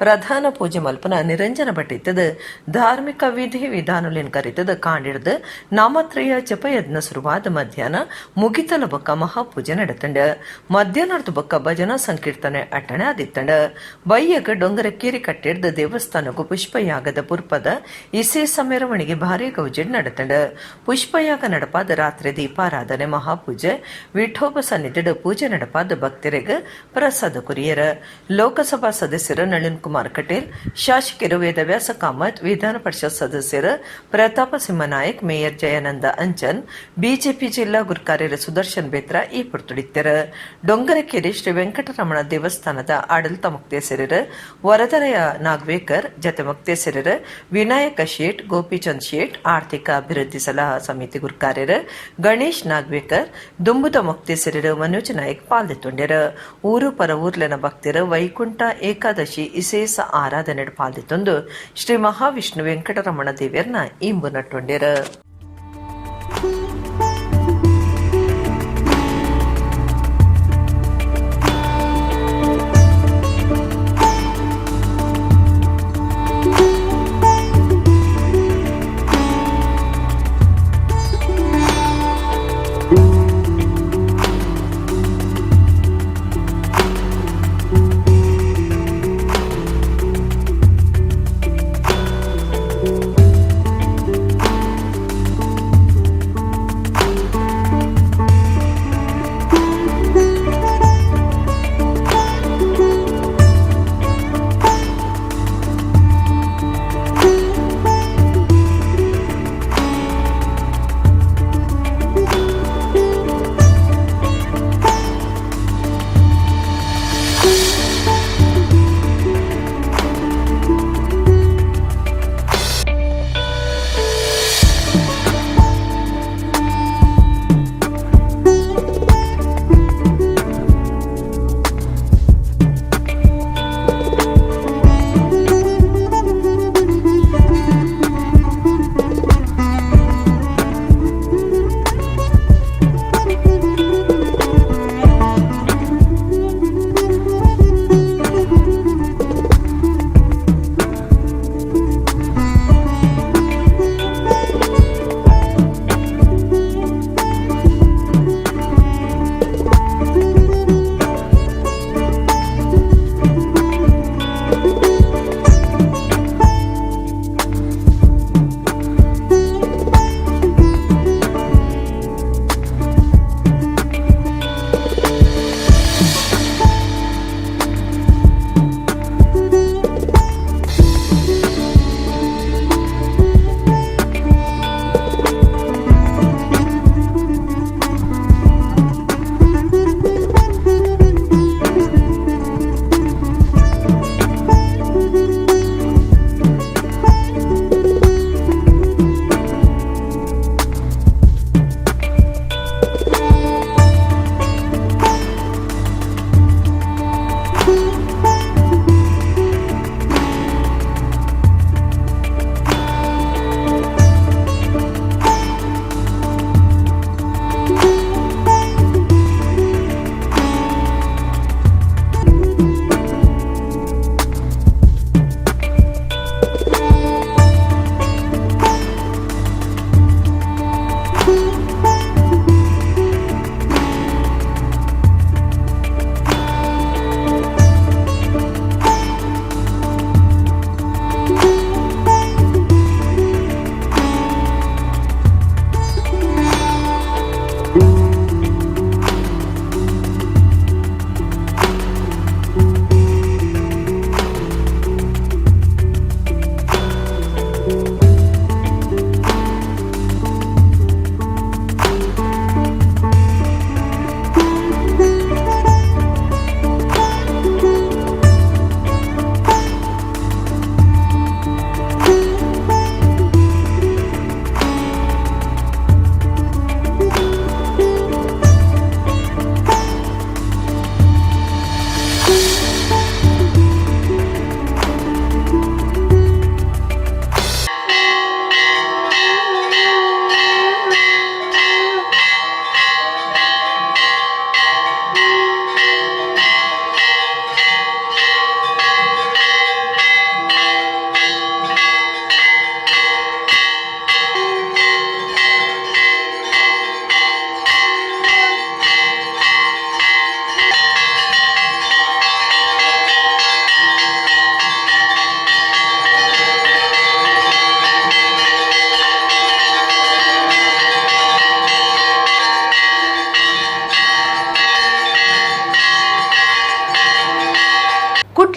ಪ್ರಧಾನ ಪೂಜೆ ಮಲ್ಪನ ನಿರಂಜನ ಭಟ್ ಇತ್ತದ ಧಾರ್ಮಿಕ ವಿಧಿ ವಿಧಾನಲಿನ್ ಕರಿತದ ಕಾಂಡಿಡ್ದ ನಾಮತ್ರಯ ಜಪಯಜ್ಞ ಶುರುವಾದ ಮಧ್ಯಾಹ್ನ ಮುಗಿತಲ ಬೊಕ್ಕ ಮಹಾಪೂಜೆ ನಡೆತಂಡ. ಮಧ್ಯಾಹ್ನದ ಬೊಕ್ಕ ಭಜನಾ ಸಂಕೀರ್ತನೆ ಅಟ್ಟಣೆ ಆದಿತ್ತಂಡ ಬಯ್ಯಗ ಡೊಂಗರ ಕೇರಿ ಕಟ್ಟಿಡ್ದ ದೇವಸ್ಥಾನಗೂ ಪುಷ್ಪಯಾಗದ ಪುರ್ಪದ ಇಸೇಸ ಮೆರವಣಿಗೆ ಭಾರಿ ಗೌಜೆಡ್ ನಡತಂಡ ಪುಷ್ಪಯಾಗ ನಡಪಾದ ರಾತ್ರಿ ದೀಪಾರಾಧನೆ ಮಹಾಪೂಜೆ ವಿಠೋಬ ಸನ್ನಿಧಿಡ ಪೂಜೆ ನಡಪಾದ ಭಕ್ತರಿಗೆ ಪ್ರಸಾದ ಕುರಿಯರ ಲೋಕಸಭಾ ಸದಸ್ಯರ ನಳಿನ್ ಕುಮಾರ್ ಕಟೀಲ್ ಶಾಸಕರು ವೇದವ್ಯಾಸ ಕಾಮತ್ ವಿಧಾನ ಪರಿಷತ್ ಸದಸ್ಯರ ಪ್ರತಾಪ ಸಿಂಹನಾಯಕ್ ಮೇಯರ್ ಜಯಾನಂದ ಅಂಚನ್ ಬಿಜೆಪಿ ಜಿಲ್ಲಾ ಗುರುಕಾರ್ಯರ ಸುದರ್ಶನ್ ಬೇತ್ರ ಈ ಪುರ್ತುಡಿತ್ತರ ಡೊಂಗರಕೇರಿ ಶ್ರೀ ವೆಂಕಟರಮಣ ದೇವಸ್ಥಾನದ ಆಡಳಿತ ಮುಕ್ತೇಸರರ ವರದರಯ ನಾಗವೇಕರ್ ಜತೆ ಮುಕ್ತೇಸರರ ವಿನಾಯಕ ಶೇಟ್ ಗೋಪಿಚಂದ್ ಶೇಟ್ ಆರ್ಥಿಕ ಅಭಿವೃದ್ಧಿ ಸಲಹಾ ಸಮಿತಿ ಗುರುಕಾರ್ಯರ ಗಣೇಶ್ ನಾಗವೇಕರ್ ದುಂಬುದ ಮುಕ್ತೇಸರರ ಮನೋಜ್ ನಾಯಕ್ ಪಾಲ್ದೆತ್ತೊಂಡ್ಯರ ಊರು ಪರ ಊರ್ಲೆನ ಭಕ್ತರ ವೈಕುಂಠ ಏಕಾದಶಿ ಇಸೇಸ ಆರಾಧನೆ ಪಾಲ್ದೆತ್ತೊಂದು ಶ್ರೀ ಮಹಾವಿಷ್ಣು ವೆಂಕಟರಮಣ ದೇವಿಯರ್ನ ಇಂಬು ನಟ್ಟೊಂಡ್ಯರ.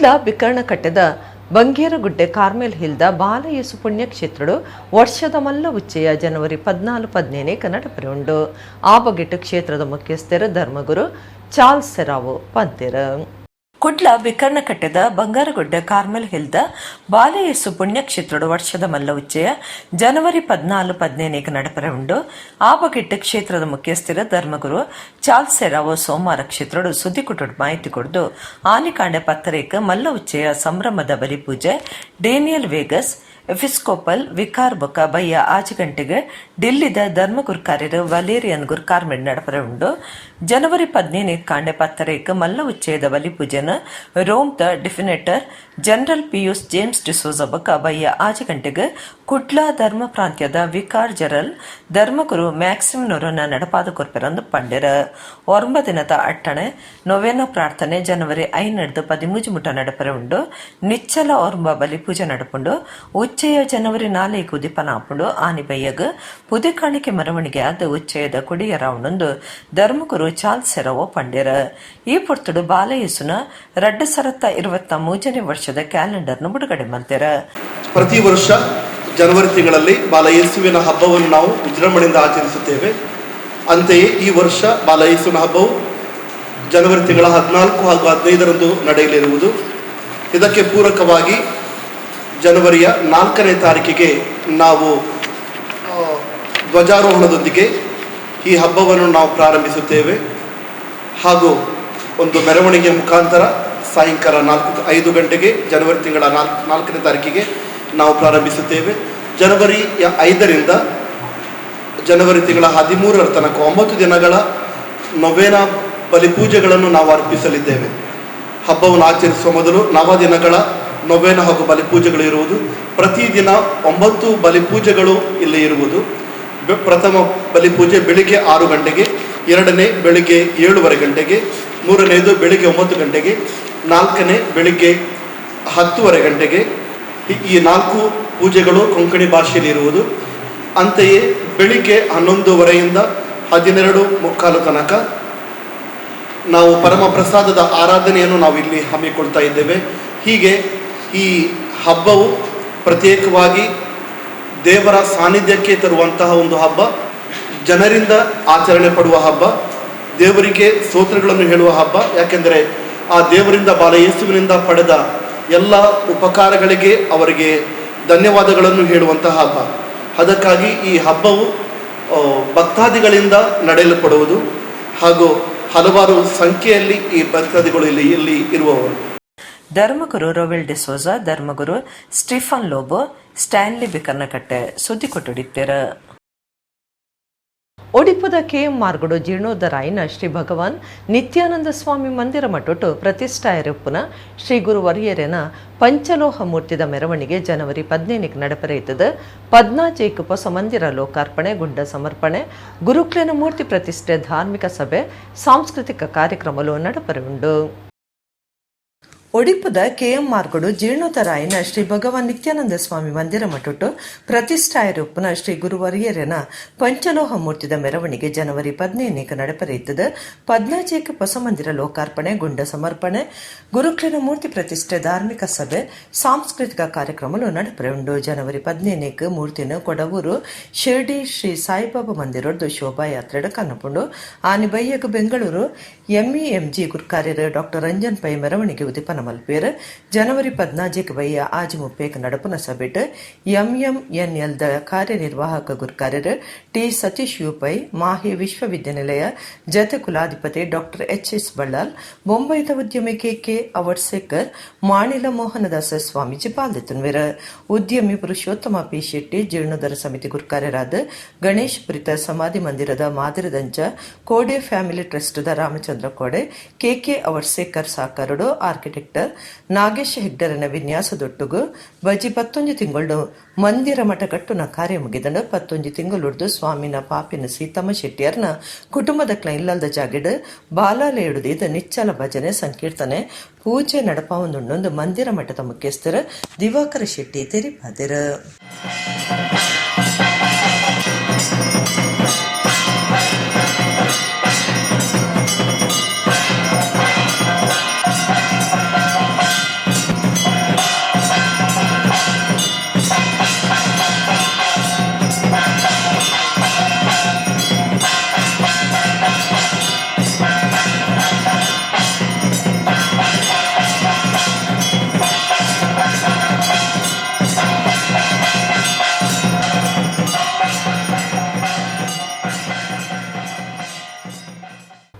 ಕುಡ್ಲ ಬಿಕರ್ಣ ಕಟ್ಟೆದ ಬಂಗೇರಗುಡ್ಡೆ ಕಾರ್ಮೆಲ್ ಹಿಲ್ದ ಬಾಲಯೇಸು ಪುಣ್ಯಕ್ಷೇತ್ರಡು ವರ್ಷದ ಮಲ್ಲ ಉಚ್ಚೆಯ ಜನವರಿ 14-15 ಕನ್ನಡ ಉಂಡು ಆ ಬಗೆಟ್ ಕ್ಷೇತ್ರದ ಮುಖ್ಯಸ್ಥರು ಧರ್ಮಗುರು ಚಾರ್ಲ್ಸ್ ಸೆರಾವೋ ಪಂತೆರ ಕುಡ್ಲ ಬಿಕರ್ಣ ಕಟ್ಟೆದ ಬಂಗಾರಗುಡ್ಡೆ ಕಾರ್ಮೆಲ್ ಹಿಲ್ದ ಬಾಲಯೇಸು ಪುಣ್ಯಕ್ಷೇತ್ರಡು ವರ್ಷದ ಮಲ್ಲ ಉಚ್ಚೆಯ ಜನವರಿ 14-15 ನಡಪರೆ ಉಂಡು ಆ ಬಗೆಟ್ ಕ್ಷೇತ್ರದ ಮುಖ್ಯಸ್ಥರ ಧರ್ಮಗುರು ಚಾರ್ಲ್ಸ್ ಸೆರಾವೋ ಸೋಮವಾರ ಕ್ಷೇತ್ರಡು ಸುದ್ದಿ ಕುಟುಡ್ ಮಾಹಿತಿ ಕೊಡ್ದು ಆನಿಕಾಂಡೆ ಪತ್ತರೇಕ ಮಲ್ಲ ಉಚ್ಚೆಯ ಸಂಭ್ರಮದ ಬಲಿಪೂಜೆ ಡೇನಿಯಲ್ ವೇಗಸ್ ಎಫಿಸ್ಕೋಪಲ್ ವಿಕಾರ್ ಬೊಕ ಬಯ್ಯ ಆಚೆ ಗಂಟೆಗೆ ಡಿಲ್ಲಿದ ಧರ್ಮಗುರು ಕಾರ್ಯರು ವಲೇರಿಯನ್ ಗುರು ಕಾರ್ಮೆಡ್ ನಡಪರೆ ಉಂಡು ಜನವರಿ 15 ಕಾಂಡೆ ಪತ್ತರೇಕ್ ಮಲ್ಲ ಉಚ್ಚೇದ ಬಲಿಪೂಜೆನ ರೋಮ್ ದ definitor general Pius James D'Souza ಬೊಕ ಬಯ್ಯ ಆಚೆ ಗಂಟೆಗೆ ಕುಡ್ಲಾ ಧರ್ಮ ಪ್ರಾಂತ್ಯದ ವಿಕಾರ್ ಜನರಲ್ ಧರ್ಮಗುರು ಮ್ಯಾಕ್ಸಿಮ್ ನೊರೊನ ನಡಪಾದ ಕೊರ್ಪೆರಂದು ಪಂಡೆರ ಒರ್ಮ ದಿನದ ಅಟ್ಟಣೆ ನೊವೇನೋ ಪ್ರಾರ್ಥನೆ ಜನವರಿ 5 ಮುಟ ನಡಪರೆ ಉಂಡು ನಿಚ್ಚಲ ಒರ್ಮ ಬಲಿಪೂಜೆ ನಡಪುಂಡು ಉಚ್ಚೆಯ ಜನವರಿ 4 ಉದಿಪನಾಪುಂಡು ಆನಿ ಬಯ್ಯಗ್ ಪುದೆ ಕಾಣಿಕೆ ಮೆರವಣಿಗೆ ಆದ ಉಚ್ಚೆಯದ ಕೊಡಿಯ ರಾವಣೊಂದು ಧರ್ಮಗುರು ಚಾರ್ಲ್ಸ್ ಸೆರಾವೋ ಪಂಡೆರ ಈ ಪೊರ್ತುಡು ಬಾಲಯೇಸುನ 2023 ವರ್ಷದ ಕ್ಯಾಲೆಂಡರ್ನ ಬಿಡುಗಡೆ ಮಾಡ್ತಾರ. ಪ್ರತಿ ವರ್ಷ ಜನವರಿ ತಿಂಗಳಲ್ಲಿ ಬಾಲಯೇಸುವಿನ ಹಬ್ಬವನ್ನು ನಾವು ವಿಜೃಂಭಣೆಯಿಂದ ಆಚರಿಸುತ್ತೇವೆ. ಅಂತೆಯೇ ಈ ವರ್ಷ ಬಾಲಯೇಸುವಿನ ಹಬ್ಬವು ಜನವರಿ ತಿಂಗಳ 14 ಹಾಗೂ 15ರಂದು ನಡೆಯಲಿರುವುದು. ಇದಕ್ಕೆ ಪೂರಕವಾಗಿ ಜನವರಿಯ 4ನೇ ತಾರೀಕಿಗೆ ನಾವು ಧ್ವಜಾರೋಹಣದೊಂದಿಗೆ ಈ ಹಬ್ಬವನ್ನು ನಾವು ಪ್ರಾರಂಭಿಸುತ್ತೇವೆ. ಹಾಗೂ ಒಂದು ಮೆರವಣಿಗೆ ಮುಖಾಂತರ ಸಾಯಂಕಾಲ 5 ಗಂಟೆಗೆ ಜನವರಿ ತಿಂಗಳ 4ನೇ ತಾರೀಕಿಗೆ ನಾವು ಪ್ರಾರಂಭಿಸುತ್ತೇವೆ. ಜನವರಿ 5ರಿಂದ ಜನವರಿ ತಿಂಗಳ 13ರ ತನಕ 9 ದಿನಗಳ ನೊವೇನಾ ಬಲಿಪೂಜೆಗಳನ್ನು ನಾವು ಅರ್ಪಿಸಲಿದ್ದೇವೆ. ಹಬ್ಬವನ್ನು ಆಚರಿಸುವ ಮೊದಲು 9 ದಿನಗಳ ನೊವೇನಾ ಹಾಗೂ ಬಲಿಪೂಜೆಗಳು ಇರುವುದು. ಪ್ರತಿದಿನ 9 ಬಲಿಪೂಜೆಗಳು ಇಲ್ಲಿ ಇರುವುದು. ಪ್ರಥಮ ಬಲಿಪೂಜೆ ಬೆಳಿಗ್ಗೆ 6 ಗಂಟೆಗೆ, 2ನೇ ಬೆಳಿಗ್ಗೆ 7:30 ಗಂಟೆಗೆ, 3ನೇದು ಬೆಳಿಗ್ಗೆ 9 ಗಂಟೆಗೆ, 4ನೇ ಬೆಳಿಗ್ಗೆ 10:30 ಗಂಟೆಗೆ. ಈ 4 ಪೂಜೆಗಳು ಕೊಂಕಣಿ ಭಾಷೆಯಲ್ಲಿ ಇರುವುದು. ಅಂತೆಯೇ ಬೆಳಿಗ್ಗೆ 11:30ಯಿಂದ 12:45 ತನಕ ನಾವು ಪರಮ ಪ್ರಸಾದದ ಆರಾಧನೆಯನ್ನು ನಾವು ಇಲ್ಲಿ ಹಮ್ಮಿಕೊಳ್ತಾ ಇದ್ದೇವೆ. ಹೀಗೆ ಈ ಹಬ್ಬವು ಪ್ರತ್ಯೇಕವಾಗಿ ದೇವರ ಸಾನ್ನಿಧ್ಯಕ್ಕೆ ತರುವಂತಹ ಒಂದು ಹಬ್ಬ, ಜನರಿಂದ ಆಚರಣೆ ಪಡುವ ಹಬ್ಬ, ದೇವರಿಗೆ ಸ್ತೋತ್ರಗಳನ್ನು ಹೇಳುವ ಹಬ್ಬ. ಯಾಕೆಂದರೆ ಆ ದೇವರಿಂದ ಬಾಲಯೇಸುವಿನಿಂದ ಪಡೆದ ಎಲ್ಲ ಉಪಕಾರಗಳಿಗೆ ಅವರಿಗೆ ಧನ್ಯವಾದಗಳನ್ನು ಹೇಳುವಂತಹ ಹಬ್ಬ. ಅದಕ್ಕಾಗಿ ಈ ಹಬ್ಬವು ಭಕ್ತಾದಿಗಳಿಂದ ನಡೆಯಲ್ಪಡುವುದು ಹಾಗೂ ಹಲವಾರು ಸಂಖ್ಯೆಯಲ್ಲಿ ಈ ಭಕ್ತಾದಿಗಳು ಇಲ್ಲಿ ಇರುವವರು. ಧರ್ಮಗುರು ರೋವೆಲ್ ಡಿಸೋಜ, ಧರ್ಮಗುರು ಸ್ಟೀಫನ್ ಲೋಬೋ, ಸ್ಟ್ಯಾನ್ಲಿ ಬಿಕರ್ನಕಟ್ಟೆ ಸುದ್ದಿ ಕೊಟ್ಟುಡಿತ್ತರ. ಒಡಿಪುದ ಕೆಎಂ ಮಾರ್ಗಡು ಜೀರ್ಣೋದ್ಧಾರಾಯಿನ ಶ್ರೀ ಭಗವಾನ್ ನಿತ್ಯಾನಂದ ಸ್ವಾಮಿ ಮಂದಿರ ಮಟ್ಟೊಟ್ಟು ಪ್ರತಿಷ್ಠಾಯರಪ್ಪುನ ಶ್ರೀ ಗುರು ವರ್ಯರೇನ ಪಂಚಲೋಹ ಮೂರ್ತಿದ ಮೆರವಣಿಗೆ ಜನವರಿ 15 ನಡಪರೆಯಿತದ 14 ಹೊಸ ಮಂದಿರ ಲೋಕಾರ್ಪಣೆ, ಗುಂಡ ಸಮರ್ಪಣೆ, ಗುರುಕ್ಲೇನ ಮೂರ್ತಿ ಪ್ರತಿಷ್ಠೆ, ಧಾರ್ಮಿಕ ಸಭೆ, ಸಾಂಸ್ಕೃತಿಕ ಕಾರ್ಯಕ್ರಮಗಳು ನಡಪರೆ ಉಂಡು. ಒಡಿಪುದ ಕೆಎಂ ಮಾರ್ಗಡು ಜೀರ್ಣೋದ್ಧಾರಾಯಿನ ಶ್ರೀ ಭಗವಾನ್ ನಿತ್ಯಾನಂದ ಸ್ವಾಮಿ ಮಂದಿರ ಮಟ್ಟೊಟ್ಟು ಪ್ರತಿಷ್ಠಾಯರೂಪನ ಶ್ರೀ ಗುರುವರ್ಯರೇನ ಪಂಚಲೋಹ ಮೂರ್ತಿದ ಮೆರವಣಿಗೆ ಜನವರಿ 15 ನಡಪರೆಯಿತದ 14 ಹೊಸ ಮಂದಿರ ಲೋಕಾರ್ಪಣೆ, ಗುಂಡ ಸಮರ್ಪಣೆ, ಗುರುಕ್ಲೇನ ಮೂರ್ತಿ ಪ್ರತಿಷ್ಠೆ, ಧಾರ್ಮಿಕ ಸಭೆ, ಸಾಂಸ್ಕೃತಿಕ ಕಾರ್ಯಕ್ರಮಗಳು ನಡಪರೆ ಉಂಡು. ಜನವರಿ 15 ಮೂರ್ತಿನ ಕೊಡವೂರು ಶಿರ್ಡಿ ಶ್ರೀ ಸಾಯಿಬಾಬಾ ಮಂದಿರದ್ದು ಶೋಭಾಯಾತ್ರೆಡು ಕನ್ನಪುಂಡು. ಆನಿ ಬಯ್ಯಗ್ ಬೆಂಗಳೂರು ಎಂಇಎಂಜಿ ಗುರುಕಾರ್ಯರು ಡಾಕ್ಟರ್ ರಂಜನ್ ಪೈ ಮೆರವಣಿಗೆ ಉದಿಪನ ಮಲ್ಪೇರ್ ಜನವರಿ 14 ಬಯ್ಯ ಆಜಿ 30 ನಡಪುನ ಸಭೆಟ್ ಎಂಎಂಎನ್ಎಲ್ ದ ಕಾರ್ಯನಿರ್ವಾಹಕ ಗುರುಕಾರ್ಯರು ಟಿ ಸತೀಶ್ ಯುಪೈ, ಮಾಹೆ ವಿಶ್ವವಿದ್ಯಾನಿಲಯ ಜತೆ ಕುಲಾಧಿಪತಿ ಡಾಕ್ಟರ್ ಎಚ್.ಎಸ್. ಬಳ್ಳಾಲ್, ಮುಂಬೈದ ಉದ್ಯಮಿ ಕೆ ಅವಡ್ಸೇಕರ್, ಮಾಣಿಲ ಮೋಹನದಾಸ ಸ್ವಾಮೀಜಿ ಪಾಲ್ದೆತ್ತುನ್ವೆರ್. ಉದ್ಯಮಿ ಪುರುಷೋತ್ತಮ ಪಿ ಶೆಟ್ಟಿ, ಜೀರ್ಣೋದ್ಧಾರ ಸಮಿತಿ ಗುರುಕಾರ್ಯರಾದ ಗಣೇಶ್ ಪ್ರೀತ ಸಮಾಧಿ ಮಂದಿರದ ಮಾದರಿದಂಚ ಕೋಡೆ ಫ್ಯಾಮಿಲಿ ಟ್ರಸ್ಟ್ ದ ರಾಮಚಂದ್ರ ಕೋಡೆ, ಕೆ ಅವಡ್ಸೇಕರ್ ಸಾಕಾರಡು ಆರ್ಕಿಟೆಕ್ಟರ್ ನಾಗೇಶ್ ಹೆಗ್ಡರನ ವಿನ್ಯಾಸದೊಟ್ಟುಗು ಬಜಿ 11 ತಿಂಗಳು ಮಂದಿರ ಮಠ ಕಟ್ಟುನ ಕಾರ್ಯ ಮುಗಿದಂಡು 11 ತಿಂಗಳು ಸ್ವಾಮಿನ ಪಾಪಿನ ಸೀತಮ್ಮ ಶೆಟ್ಟಿಯರ್ನ ಕುಟುಂಬದ ಇಲ್ಲದ ಜಾಗಿಡ್ ಬಾಲಾಲೆಯುಡಿದ ನಿಚ್ಚಲ ಭಜನೆ, ಸಂಕೀರ್ತನೆ, ಪೂಜೆ ನಡಪಾವೊಂದುಂಡೊಂದು ಮಂದಿರ ಮಠದ ಮುಖ್ಯಸ್ಥರು ದಿವಾಕರ ಶೆಟ್ಟಿ ತೆರಿಪಾದಿರ.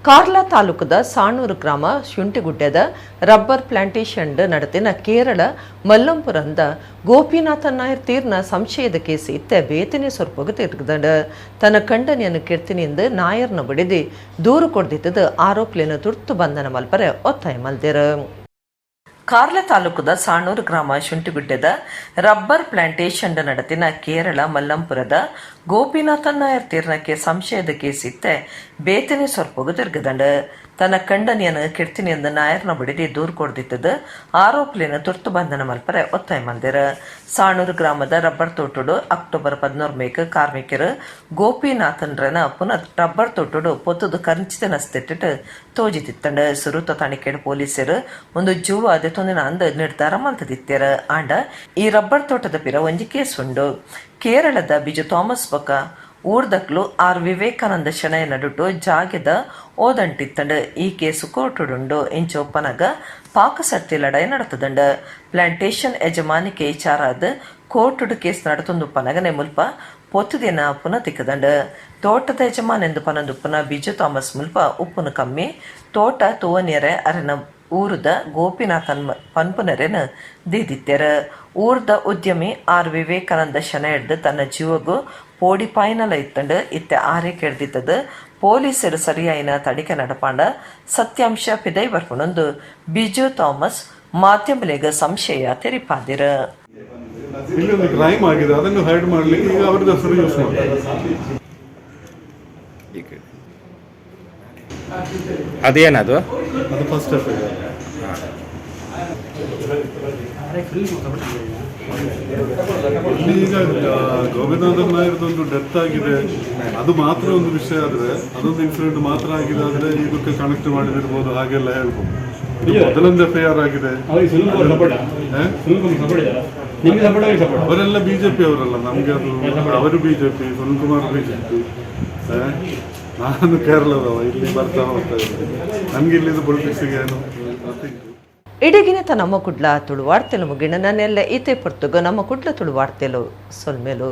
ಕಾರ್ಲಾ ತಾಲೂಕದ ಸಾಣೂರು ಗ್ರಾಮ ಶುಂಠಿಗುಡ್ಡೆದ ರಬ್ಬರ್ ಪ್ಲಾಂಟೇಶನ್ ನಡತಿನ ಕೇರಳ ಮಲ್ಲಂಪುರಂದ ಗೋಪಿನಾಥನ್ ನಾಯರ್ ತೀರ್ನ ಸಂಶಯದ ಕೇಸ್ ಇತ್ತೆ ಬೇತನೆ ಸೊರ್ಪೋಗ ತಿರುಗದಂಡ ತನ್ನ ಖಂಡನೆಯನ್ನು ಕೆಡ್ತಿನಿಂದ ನಾಯರ್ನ ಬಡಿದಿ ದೂರು ಕೊಡ್ದಿತ್ತದ ಆರೋಪಿಯನ್ನು ತುರ್ತು ಬಂಧನ ಮಲ್ಪರೆ ಒತ್ತಾಯ ಮಲ್ದಿರ. ಕಾರ್ಲ ತಾಲೂಕದ ಸಾಣೂರು ಗ್ರಾಮ ಶುಂಠಿಗುಡ್ಡೆದ ರಬ್ಬರ್ ಪ್ಲಾಂಟೇಶನ್ ನಡತಿನ ಕೇರಳ ಮಲ್ಲಂಪುರದ ಗೋಪಿನಾಥನ್ ನಾಯರ್ ತೀರ್ನಕ್ಕೆ ಸಂಶಯದ ಕೇಸ್ ಇತ್ತೆ ಬೇತನೆ ಸೊರ್ಪೋಗು ತಿರುಗದಂಡ ತನ್ನ ಖಂಡನೆಯನ್ನು ಕೆಡ್ತೀನಿ ಎಂದು ನಾಯರ್ನ ಬಡಿದಿ ದೂರು ಕೊಡ್ದಿತ್ತದು ಆರೋಪಿಯನ್ನು ತುರ್ತು ಬಂಧನ ಮಲ್ಪರೆ ಒತ್ತಾಯ ಮಂದಿರ. ಸಾಣೂರು ಗ್ರಾಮದ ರಬ್ಬರ್ ತೋಟಡು ಅಕ್ಟೋಬರ್ 14 ಮೇಕ್ ಕಾರ್ಮಿಕರು ಗೋಪಿನಾಥನ್ರನ ಪುನಃ ರಬ್ಬರ್ ತೋಟಡು ಪೊತ್ತದು ಕರ್ಚಿತ ನಸ್ತಿಟ್ಟು ತೋಜಿತಿತ್ತಂಡ ಸುರುತ ತನಿಖೆಡು ಪೊಲೀಸರು ಒಂದು ಜೂವ ಅದೊಂದಿನ ಅಂದ ನಿರ್ಧಾರ ಮಂತದಿತ್ತರ ಆಂಡ ಈ ರಬ್ಬರ್ ತೋಟದ ಪಿರ ಒಂಜಿ ಕೇಸ್ ಉಂಡು. ಕೇರಳದ ಬಿಜು ಥಾಮಸ್ ಬೊಕ್ಕ ಊರ್ದಕ್ಲು ಆರ್ ವಿವೇಕಾನಂದ ಶೆಣಯ ನಡುಟು ಜಾಗೆದ ಓದಂಟಿತ್ತಂಡ ಈ ಕೇಸು ಕೋರ್ಟುಡುಂಡು ಇಂಚ ಒಪ್ಪನಗ ಪಾಕಸರ್ತಿ ಲಡಾಯಿ ನಡತದಂಡ ಪ್ಲಾಂಟೇಶನ್ ಯಜಮಾನಿಕೆ ವಿಚಾರಾದ ಕೋರ್ಟುಡು ಕೇಸ್ ನಡತೊಂದು ಪನಗನೆ ಮುಲ್ಪ ಪೊತ್ತುದಿನ ಪುನ ತಿಕ್ಕದಂಡ ತೋಟದ ಯಜಮಾನೆಂದು ಪನಂದುಪ್ಪನ ಬಿಜು ಥಾಮಸ್ ಮುಲ್ಪ ಉಪ್ಪುನು ಕಮ್ಮಿ ತೋಟ ತೋವನಿಯರೆ ಅರೆನ ಊರದ ಗೋಪಿನಾಥನ್ ಪನ್ಪುನರೆನ ದೀದಿತ್ಯರ. ಊರ್ದ ಉದ್ಯಮಿ ಆರ್ ವಿವೇಕಾನಂದ ಶನ ಹಿಡ್ದು ತನ್ನ ಜೀವಗೂ ಪೋಡಿ ಪಾಯಿನಲ ಇತ್ತಂಡು ಇತ್ತೆ ಆರೆ ಕೆಡ್ದಿತ್ತದು ಪೊಲೀಸರು ಸರಿಯಾಯಿನ ತಡಿಕೆ ನಡಪಾಂಡ ಸತ್ಯಾಂಶ ಪಿದೈ ಬರ್ಪುನೊಂದು ಬಿಜು ಥಾಮಸ್ ಮಾಧ್ಯಮಲೆಗ ಸಂಶಯ ತೆರಿಪಾದಿರ. ಇಲ್ಲಿ ಒಂದು ಕ್ರೈಮ್ ಆಗಿದೆ, ಅದನ್ನು ಹೈಡ್ ಮಾಡಲಿಕ್ಕೆ ಈಗ ಅವ್ರದ್ದು ಹೆಸರು ಯೂಸ್ ಮಾಡ್ತಾರೆ. ಅದೇನದು? ಅದು ಫಸ್ಟ್ ಎಫ್ಐಆರ್. ಈಗ ಗೋಪಿನಾಥನ್ ನಾಯರ್ದೊಂದು ಡೆತ್ ಆಗಿದೆ, ಅದು ಮಾತ್ರ ಒಂದು ವಿಷಯ ಆದರೆ, ಅದೊಂದು ಇನ್ಸಿಡೆಂಟ್ ಮಾತ್ರ ಆಗಿದೆ ಆದರೆ ಇದಕ್ಕೆ ಕನೆಕ್ಟ್ ಮಾಡಿದಿರ್ಬೋದು, ಹಾಗೆಲ್ಲ ಹೇಳ್ಬೋದು. ಮೊದಲೊಂದು ಎಫ್ಐಆರ್ ಆಗಿದೆ. ಅವರೆಲ್ಲ ಬಿಜೆಪಿ ಅವರಲ್ಲ, ನಮಗೆ ಅದು ಅವರು ಬಿಜೆಪಿ, ಸುನಿಲ್ ಕುಮಾರ್ ಬಿಜೆಪಿ, ನಾನು ಕೇರಳದವ, ಇಲ್ಲಿ ಬರ್ತಾ ಹೋಗ್ತಾ ಇದ್ದೆ, ನನಗೆ ಇಲ್ಲಿದ್ದು ಪೊಲಿಟಿಕ್ಸ್ಗೆ ಏನು. ಇಡಗಿನ ನಮ್ಮ ಕುಡ್ಲ ತುಳುವಾಡ್ತೆಲು ಮುಗಿಣ ನನ್ನೆಲ್ಲ ಈತೆ ಪೊರ್ತುಗ ನಮ್ಮ ಕುಡ್ಲ ತುಳುವಾಡ್ತೆಲು ಸೊಲ್ಮೆಲು.